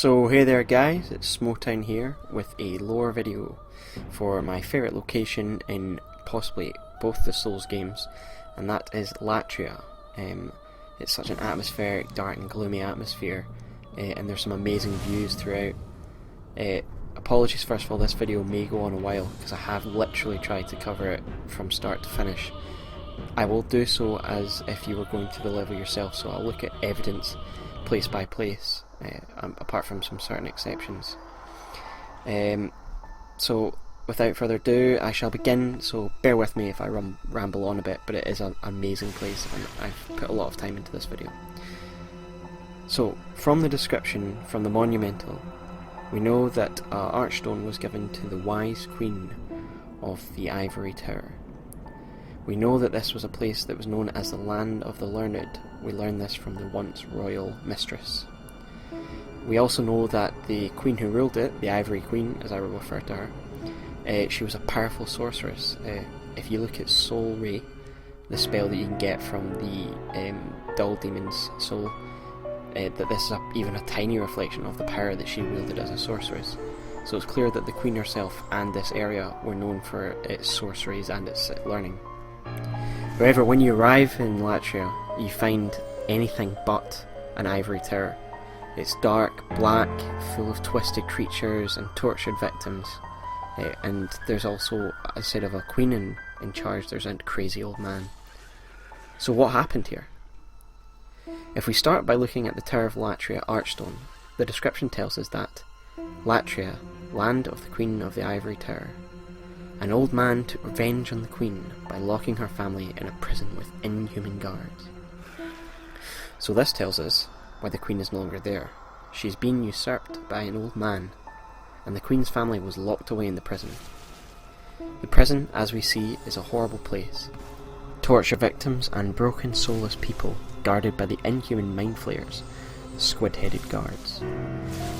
So hey there guys, it's Smotown here with a lore video for my favourite location in possibly both the Souls games, and that is Latria. It's such an atmospheric, dark and gloomy atmosphere, and there's some amazing views throughout. Apologies first of all, this video may go on a while because I have literally tried to cover it from start to finish. I will do so as if you were going to the level yourself, so I'll look at evidence place by place, apart from some certain exceptions. So without further ado, I shall begin, so bear with me if I ramble on a bit, but it is an amazing place and I've put a lot of time into this video. So, from the description from the Monumental, we know that Archstone was given to the wise queen of the Ivory Tower. We know that this was a place that was known as the Land of the Learned. We learn this from the once royal mistress. We also know that the queen who ruled it, the Ivory Queen as I will refer to her, she was a powerful sorceress. If you look at Soul Ray, the spell that you can get from the Dull Demon's soul, that this is even a tiny reflection of the power that she wielded as a sorceress. So it's clear that the queen herself and this area were known for its sorceries and its learning. However, when you arrive in Latria, you find anything but an ivory tower. It's dark, black, full of twisted creatures and tortured victims. And there's also, instead of a queen in charge, there's a crazy old man. So what happened here? If we start by looking at the Tower of Latria Archstone, the description tells us that Latria, land of the Queen of the Ivory Tower. An old man took revenge on the Queen by locking her family in a prison with inhuman guards. So this tells us why the Queen is no longer there. She's been usurped by an old man, and the Queen's family was locked away in the prison. The prison, as we see, is a horrible place. Torture victims and broken soulless people guarded by the inhuman mind flayers, squid-headed guards.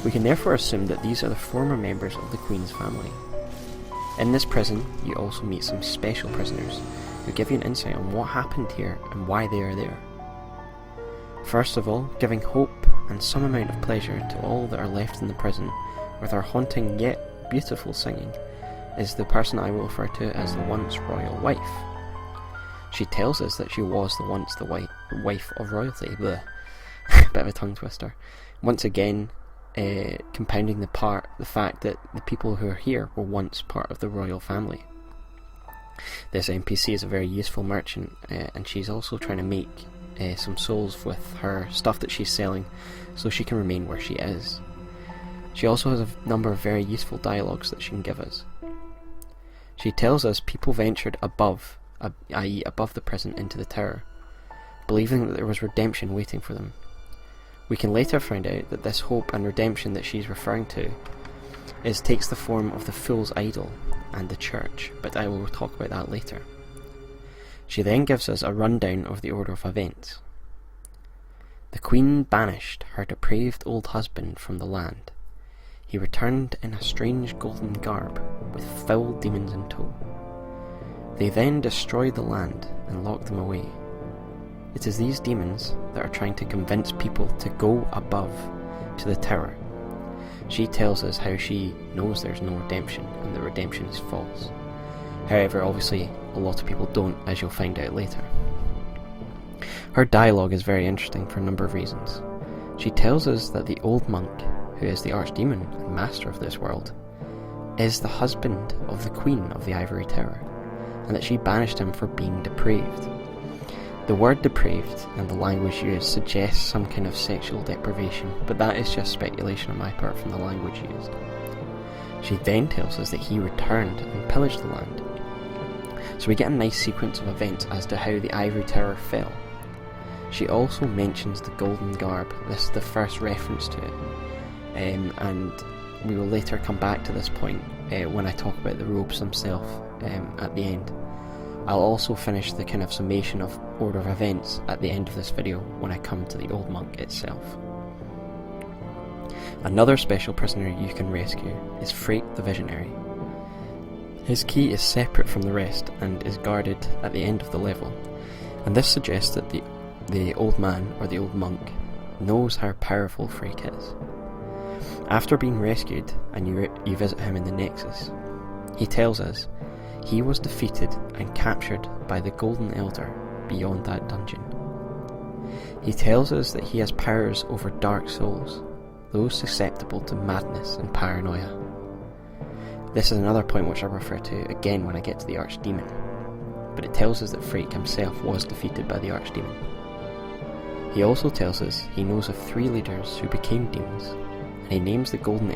We can therefore assume that these are the former members of the Queen's family. In this prison, you also meet some special prisoners who give you an insight on what happened here and why they are there. First of all, giving hope and some amount of pleasure to all that are left in the prison with her haunting yet beautiful singing, is the person I will refer to as the once royal wife. She tells us that she was once the wife of royalty. Blech. Bit of a tongue twister. Once again, compounding the fact that the people who are here were once part of the royal family. This NPC is a very useful merchant, and she's also trying to make some souls with her stuff that she's selling so she can remain where she is. She also has a number of very useful dialogues that she can give us. She tells us people ventured above, i.e. above the prison into the tower, believing that there was redemption waiting for them. We can later find out that this hope and redemption that she's referring to takes the form of the Fool's Idol and the church, but I will talk about that later. She then gives us a rundown of the order of events. The Queen banished her depraved old husband from the land. He returned in a strange golden garb with foul demons in tow. They then destroyed the land and locked them away. It is these demons that are trying to convince people to go above to the tower. She tells us how she knows there's no redemption and that redemption is false. However, obviously, a lot of people don't, as you'll find out later. Her dialogue is very interesting for a number of reasons. She tells us that the old monk, who is the archdemon and master of this world, is the husband of the Queen of the Ivory Tower, and that she banished him for being depraved. The word depraved and the language used suggests some kind of sexual deprivation, but that is just speculation on my part from the language used. She then tells us that he returned and pillaged the land. So we get a nice sequence of events as to how the Ivory Tower fell. She also mentions the golden garb. This is the first reference to it, and we will later come back to this point when I talk about the robes themselves at the end. I'll also finish the kind of summation of order of events at the end of this video when I come to the Old Monk itself. Another special prisoner you can rescue is Frake the Visionary. His key is separate from the rest and is guarded at the end of the level, and this suggests that the old man or the old monk knows how powerful Frake is. After being rescued, and you visit him in the Nexus, he tells us he was defeated and captured by the Golden Elder beyond that dungeon. He tells us that he has powers over dark souls, those susceptible to madness and paranoia. This is another point which I refer to again when I get to the Archdemon, but it tells us that Frake himself was defeated by the Archdemon. He also tells us he knows of 3 leaders who became demons, and he names the Golden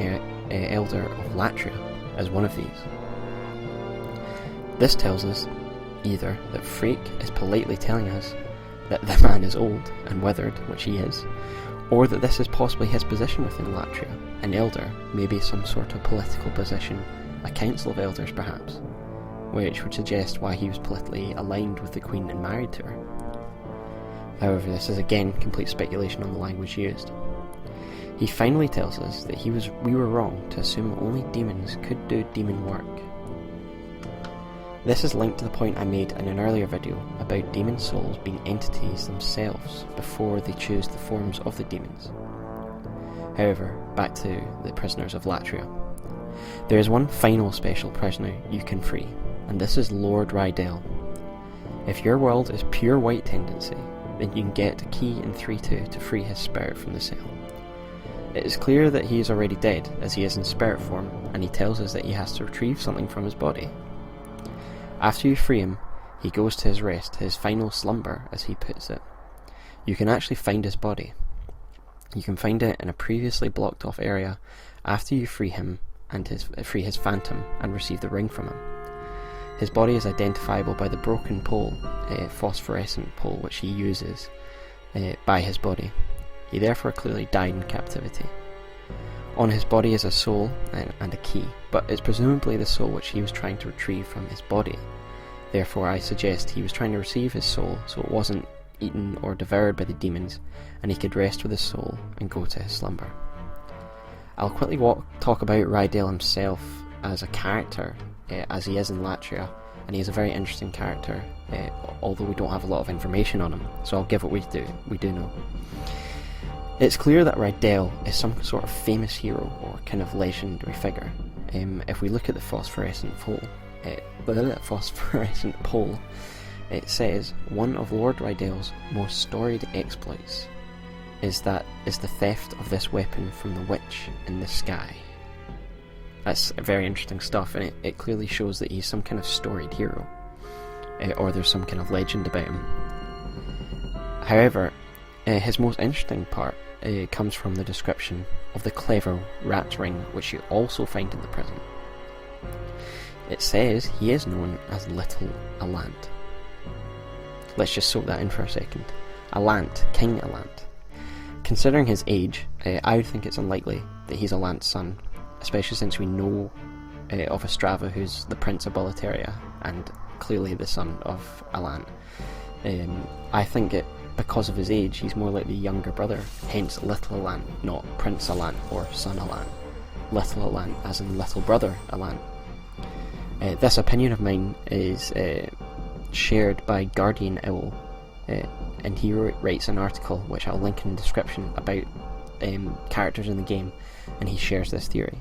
Elder of Latria as one of these. This tells us either that Frake is politely telling us that the man is old and withered, which he is, or that this is possibly his position within Latria, an elder, maybe some sort of political position, a council of elders perhaps, which would suggest why he was politically aligned with the Queen and married to her. However, this is again complete speculation on the language used. He finally tells us that we were wrong to assume only demons could do demon work. This is linked to the point I made in an earlier video about demon souls being entities themselves before they choose the forms of the demons. However, back to the prisoners of Latria. There is one final special prisoner you can free, and this is Lord Rydell. If your world is pure white tendency, then you can get a key in 3-2 to free his spirit from the cell. It is clear that he is already dead, as he is in spirit form, and he tells us that he has to retrieve something from his body. After you free him, he goes to his rest, his final slumber, as he puts it. You can actually find his body. You can find it in a previously blocked off area after you free him and free his phantom and receive the ring from him. His body is identifiable by the broken pole, phosphorescent pole, which he uses by his body. He therefore clearly died in captivity. On his body is a soul and a key, but it's presumably the soul which he was trying to retrieve from his body. Therefore I suggest he was trying to receive his soul so it wasn't eaten or devoured by the demons, and he could rest with his soul and go to his slumber. I'll quickly talk about Rydell himself as a character, as he is in Latria, and he is a very interesting character, although we don't have a lot of information on him, so I'll give what we do know. It's clear that Rydell is some sort of famous hero or kind of legendary figure. If we look at the phosphorescent pole, it says one of Lord Rydell's most storied exploits is the theft of this weapon from the witch in the sky. That's very interesting stuff, and it clearly shows that he's some kind of storied hero, or there's some kind of legend about him. However, his most interesting part comes from the description of the clever rat ring, which you also find in the prison. It says he is known as Little Alant. Let's just soak that in for a second. Alant, King Alant. Considering his age, I would think it's unlikely that he's Alant's son, especially since we know of Estrava, who's the Prince of Latria, and clearly the son of Alant. I think because of his age, he's more like the younger brother, hence Little Alant, not Prince Alant or Son Alant. Little Alant, as in little brother Alant. This opinion of mine is shared by Guardian Owl, and he writes an article which I'll link in the description about characters in the game, and he shares this theory.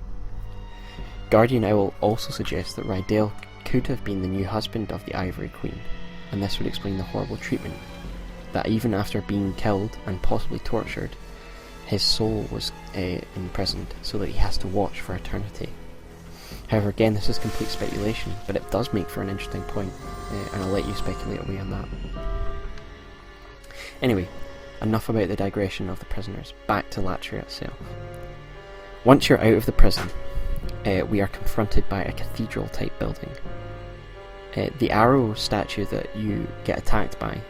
Guardian Owl also suggests that Rydell could have been the new husband of the Ivory Queen, and this would explain the horrible treatment, that even after being killed and possibly tortured, his soul was imprisoned so that he has to watch for eternity. However, again, this is complete speculation, but it does make for an interesting point, and I'll let you speculate away on that. Anyway, enough about the digression of the prisoners, back to Latria itself. Once you're out of the prison, we are confronted by a cathedral-type building. The arrow statue that you get attacked by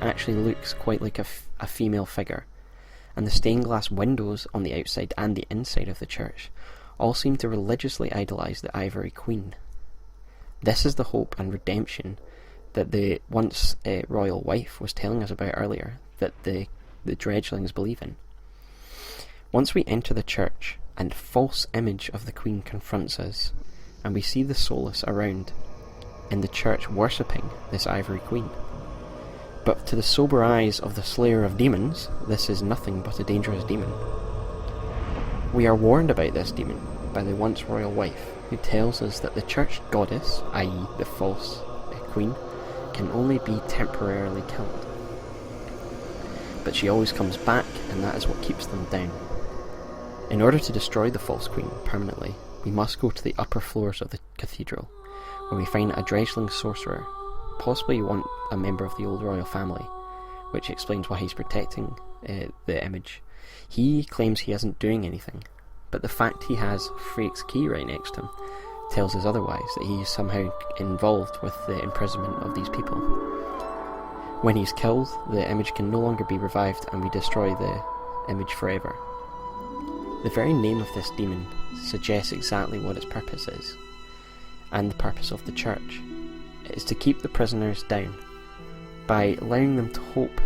actually looks quite like a female figure, and the stained glass windows on the outside and the inside of the church all seem to religiously idolise the Ivory Queen. This is the hope and redemption that the once royal wife was telling us about earlier, that the dredgelings believe in. Once we enter the church, and false image of the Queen confronts us, and we see the soulless around in the church worshipping this Ivory Queen. But to the sober eyes of the slayer of demons, this is nothing but a dangerous demon. We are warned about this demon by the once royal wife, who tells us that the church goddess, i.e. the false queen, can only be temporarily killed. But she always comes back, and that is what keeps them down. In order to destroy the false queen permanently, we must go to the upper floors of the cathedral, where we find a dredgeling sorcerer, possibly a member of the old royal family, which explains why he's protecting the image. He claims he isn't doing anything, but the fact he has Freya's key right next to him tells us otherwise, that he is somehow involved with the imprisonment of these people. When he's killed, the image can no longer be revived, and we destroy the image forever. The very name of this demon suggests exactly what its purpose is, and the purpose of the church. It is to keep the prisoners down. By allowing them to hope,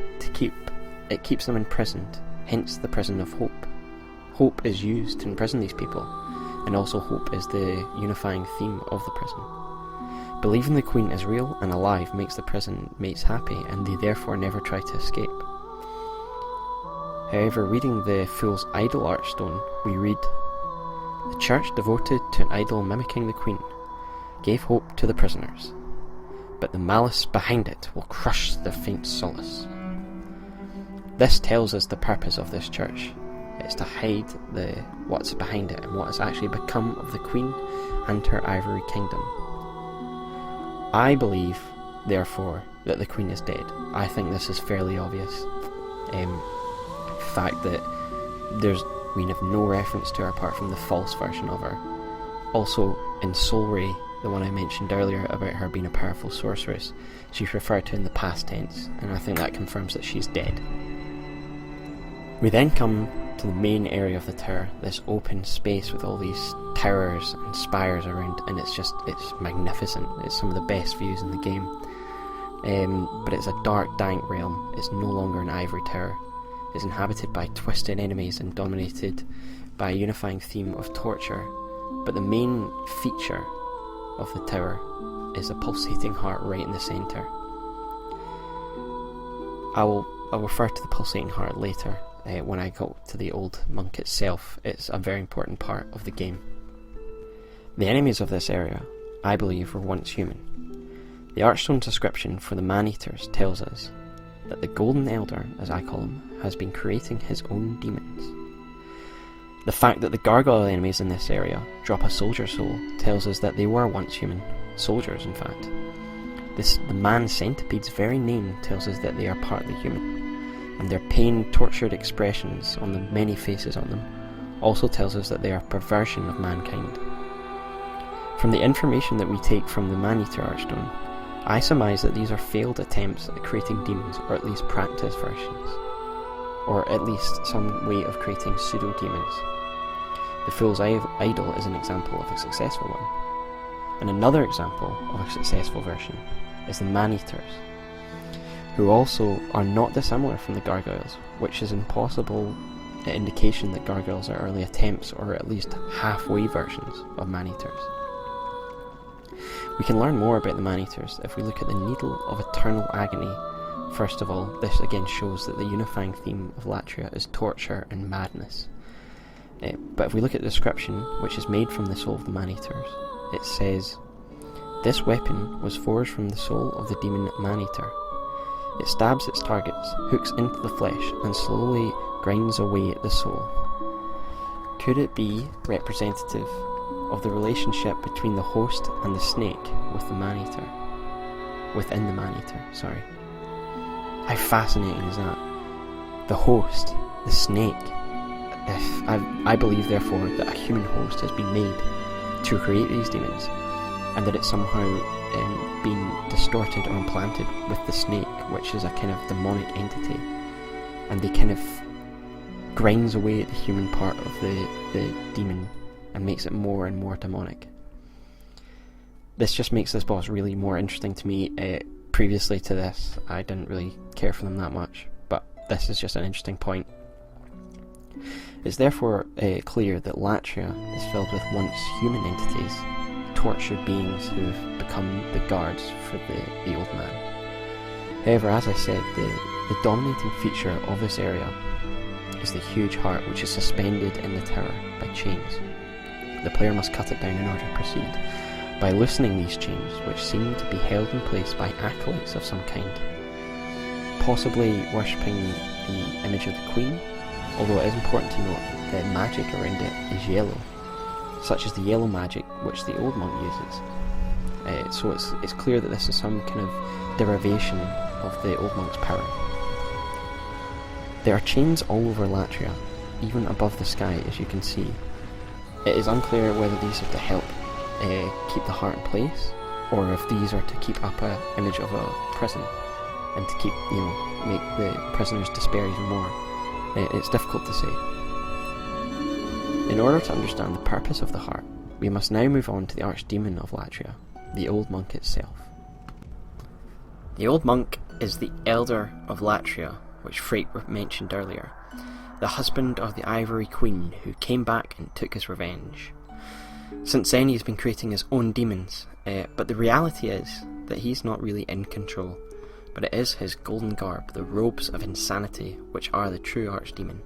it keeps them imprisoned, hence the prison of hope. Hope is used to imprison these people, and also hope is the unifying theme of the prison. Believing the queen is real and alive makes the prison mates happy, and they therefore never try to escape. However, reading the Fool's Idol Archstone, we read, "The church devoted to an idol mimicking the queen gave hope to the prisoners, but the malice behind it will crush their faint solace." This tells us the purpose of this church. It's to hide what's behind it and what has actually become of the queen and her Ivory kingdom. I believe, therefore, that the queen is dead. I think this is fairly obvious. The fact that we have no reference to her apart from the false version of her. Also, in Soul Ray, the one I mentioned earlier about her being a powerful sorceress, she's referred to in the past tense, and I think that confirms that she's dead. We then come to the main area of the tower, this open space with all these towers and spires around, and it's magnificent. It's some of the best views in the game. But it's a dark, dank realm. It's no longer an ivory tower. It's inhabited by twisted enemies and dominated by a unifying theme of torture. But the main feature of the tower is a pulsating heart right in the centre. I'll refer to the pulsating heart later. When I go to the Old Monk itself, it's a very important part of the game. The enemies of this area, I believe, were once human. The Archstone's description for the Man-Eaters tells us that the Golden Elder, as I call him, has been creating his own demons. The fact that the gargoyle enemies in this area drop a soldier soul tells us that they were once human, soldiers in fact. The man centipede's very name tells us that they are partly human, and their pain-tortured expressions on the many faces on them also tells us that they are a perversion of mankind. From the information that we take from the Man-Eater Archstone, I surmise that these are failed attempts at creating demons, or at least practice versions, or at least some way of creating pseudo-demons. The Fool's Idol is an example of a successful one, and another example of a successful version is the Man-Eaters, who also are not dissimilar from the gargoyles, which is an impossible indication that gargoyles are early attempts, or at least halfway versions of Man-Eaters. We can learn more about the Man-Eaters if we look at the Needle of Eternal Agony. First of all, this again shows that the unifying theme of Latria is torture and madness. But if we look at the description, which is made from the soul of the Man-Eaters, it says, "This weapon was forged from the soul of the demon Man-Eater. It stabs its targets, hooks into the flesh, and slowly grinds away at the soul." Could it be representative of the relationship between the host and the snake with the Man-Eater? Within the Man-Eater, sorry. How fascinating is that? The host, the snake. I believe, therefore, that a human host has been made to create these demons, and that it's somehow been distorted or implanted with the snake, which is a kind of demonic entity, and they kind of grinds away at the human part of the demon and makes it more and more demonic. This just makes this boss really more interesting to me. Previously to this, I didn't really care for them that much, but this is just an interesting point. It's therefore clear that Latria is filled with once human entities, tortured beings who have become the guards for the old man. However, as I said, the dominating feature of this area is the huge heart which is suspended in the tower by chains. The player must cut it down in order to proceed, by loosening these chains, which seem to be held in place by acolytes of some kind, possibly worshipping the image of the Queen, although it is important to note that the magic around it is yellow, such as the yellow magic which the Old Monk uses. So it's clear that this is some kind of derivation of the Old Monk's power. There are chains all over Latria, even above the sky, as you can see. It is unclear whether these are to help keep the heart in place, or if these are to keep up an image of a prison, and to keep, make the prisoners despair even more. It's difficult to say. In order to understand the purpose of the heart, we must now move on to the Archdemon of Latria, the Old Monk itself. The Old Monk is the Elder of Latria, which Freyt mentioned earlier, the husband of the Ivory Queen who came back and took his revenge. Since then he's been creating his own demons, but the reality is that he's not really in control, but it is his golden garb, the robes of insanity, which are the true Archdemon.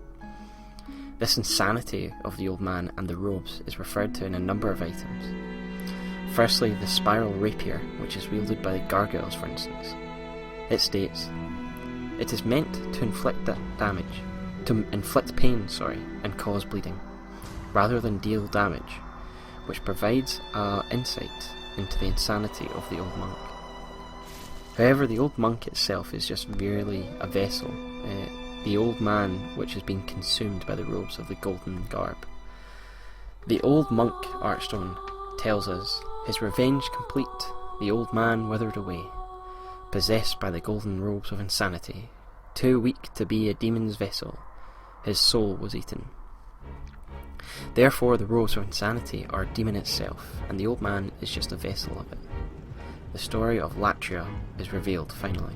This insanity of the old man and the robes is referred to in a number of items. Firstly, the spiral rapier, which is wielded by the gargoyles, for instance. It states, "It is meant to inflict pain, and cause bleeding, rather than deal damage, which provides insight into the insanity of the old monk." However, the old monk itself is just merely a vessel, the old man which has been consumed by the robes of the golden garb. The Old Monk Archdemon tells us, "His revenge complete, the old man withered away, possessed by the golden robes of insanity, too weak to be a demon's vessel, his soul was eaten." Therefore the robes of insanity are a demon itself, and the old man is just a vessel of it. The story of Latria is revealed finally.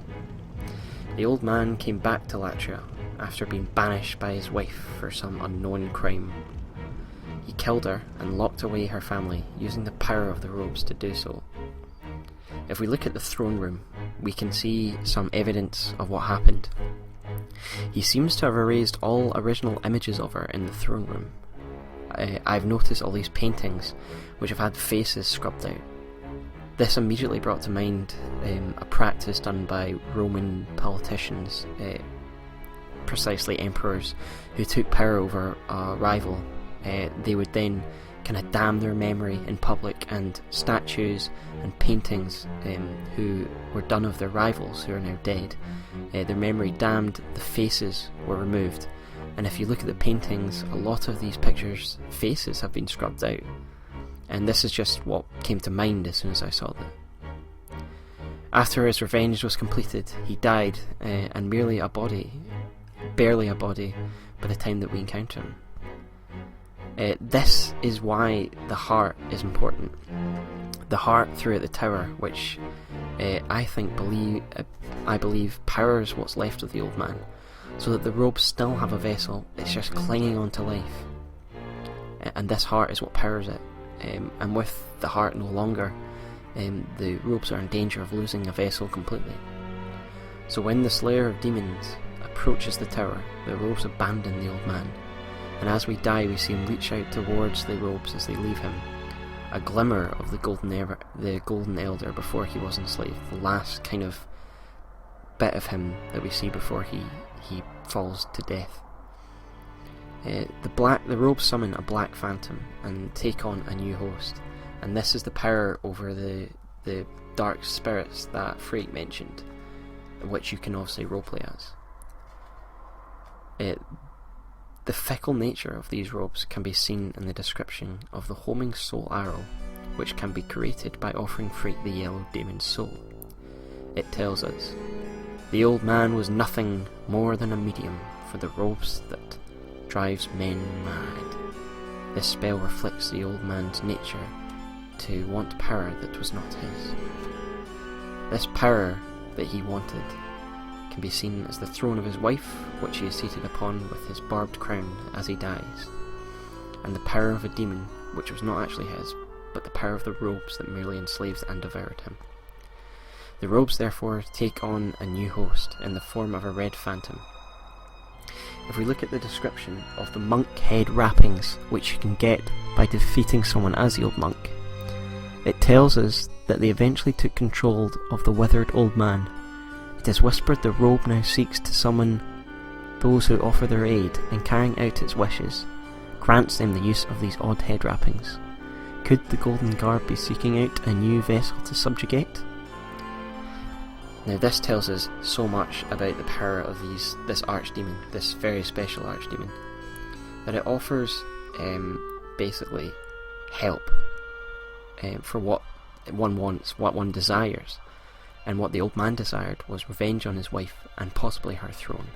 The old man came back to Latria after being banished by his wife for some unknown crime. He killed her and locked away her family, using the power of the robes to do so. If we look at the throne room, we can see some evidence of what happened. He seems to have erased all original images of her in the throne room. I've noticed all these paintings which have had faces scrubbed out. This immediately brought to mind a practice done by Roman politicians, precisely emperors, who took power over a rival. They would then kind of damn their memory in public, and statues and paintings who were done of their rivals who are now dead, their memory damned, the faces were removed. And if you look at the paintings, a lot of these pictures' faces have been scrubbed out. And this is just what came to mind as soon as I saw that. After his revenge was completed, he died, and merely a body, barely a body, by the time that we encounter him. This is why the heart is important. The heart throughout the tower, which I believe powers what's left of the old man, so that the robes still have a vessel, it's just clinging on to life. And this heart is what powers it. And with the heart no longer, the robes are in danger of losing a vessel completely. So when the Slayer of Demons approaches the tower, the robes abandon the old man, and as we die we see him reach out towards the robes as they leave him, a glimmer of the golden elder before he was enslaved, the last kind of bit of him that we see before he falls to death. The robes summon a black phantom and take on a new host, and this is the power over the dark spirits that Freyt mentioned, which you can obviously roleplay as. The fickle nature of these robes can be seen in the description of the homing soul arrow, which can be created by offering Freyt the yellow demon's soul. It tells us, "The old man was nothing more than a medium for the robes that drives men mad. This spell reflects the old man's nature to want power that was not his. This power that he wanted can be seen as the throne of his wife, which he is seated upon with his barbed crown as he dies, and the power of a demon, which was not actually his, but the power of the robes that merely enslaved and devoured him. The robes therefore take on a new host in the form of a red phantom. if we look at the description of the monk head wrappings which you can get by defeating someone as the Old Monk, it tells us that they eventually took control of the withered old man. It is whispered the robe now seeks to summon those who offer their aid, and carrying out its wishes, grants them the use of these odd head wrappings. Could the Golden Garb be seeking out a new vessel to subjugate? Now this tells us so much about the power of this archdemon, this very special archdemon, that it offers basically help for what one wants, what one desires, and what the old man desired was revenge on his wife and possibly her throne.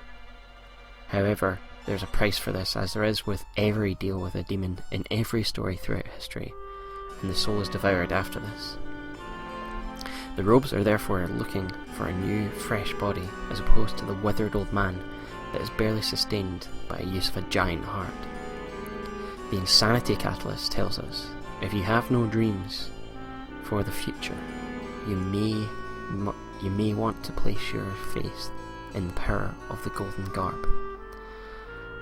However, there's a price for this, as there is with every deal with a demon in every story throughout history, and the soul is devoured after this. The robes are therefore looking for a new, fresh body, as opposed to the withered old man that is barely sustained by the use of a giant heart. The Insanity Catalyst tells us, if you have no dreams for the future, you may want to place your faith in the power of the Golden Garb.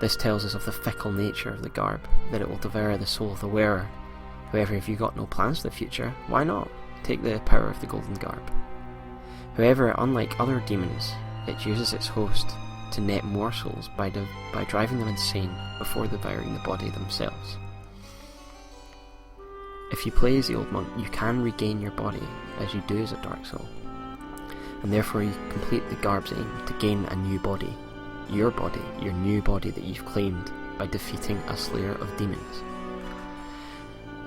This tells us of the fickle nature of the garb, that it will devour the soul of the wearer. However, if you've got no plans for the future, why not take the power of the Golden Garb? However, unlike other demons, it uses its host to net more souls by driving them insane before devouring the body themselves. If you play as the Old Monk, you can regain your body as you do as a Dark Soul, and therefore you complete the Garb's aim to gain a new body. Your body, your new body that you've claimed by defeating a slayer of demons.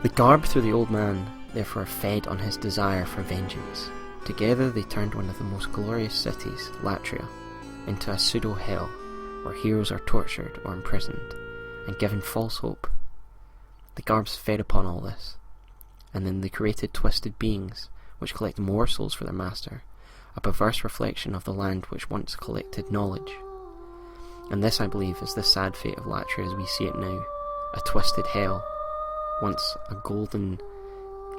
The Garb through the Old Man therefore fed on his desire for vengeance. Together they turned one of the most glorious cities, Latria, into a pseudo-hell where heroes are tortured or imprisoned and given false hope. The Garbs fed upon all this, and then they created twisted beings which collect more souls for their master, a perverse reflection of the land which once collected knowledge. And this, I believe, is the sad fate of Latria as we see it now, a twisted hell, once a golden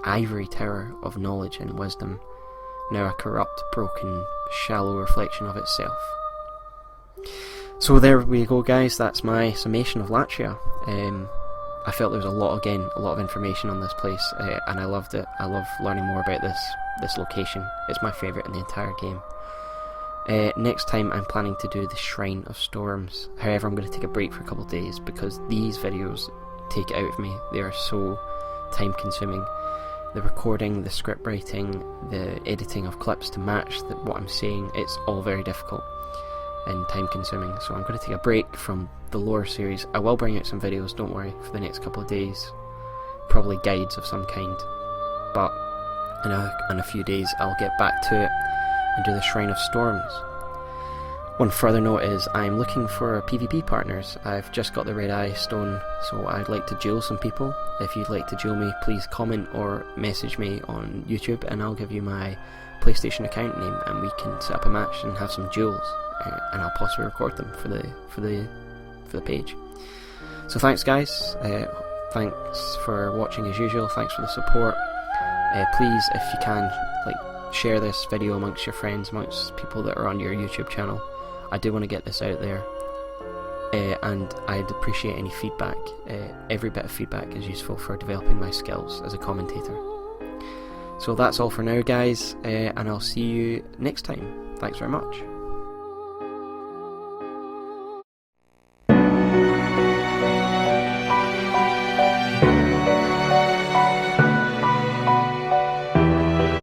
ivory tower of knowledge and wisdom, now a corrupt, broken, shallow reflection of itself. So there we go, guys, that's my summation of Latria. I felt there was a lot of information on this place, and I loved it. I love learning more about this location. It's my favourite in the entire game. Next time I'm planning to do the Shrine of Storms. However, I'm going to take a break for a couple of days because these videos take it out of me. They are so time consuming. The recording, the script writing, the editing of clips to match what I'm saying, it's all very difficult and time consuming. So I'm going to take a break from the lore series. I will bring out some videos, don't worry, for the next couple of days. Probably guides of some kind. But in a few days I'll get back to it and do the Shrine of Storms. One further note is I'm looking for PvP partners. I've just got the Red Eye Stone, so I'd like to duel some people. If you'd like to duel me, please comment or message me on YouTube and I'll give you my PlayStation account name and we can set up a match and have some duels, and I'll possibly record them for the page. So thanks, guys. Thanks for watching as usual. Thanks for the support. Please, if you can, share this video amongst your friends, amongst people that are on your YouTube channel. I do want to get this out there, and I'd appreciate any feedback. Every bit of feedback is useful for developing my skills as a commentator. So that's all for now, guys, and I'll see you next time. Thanks very much.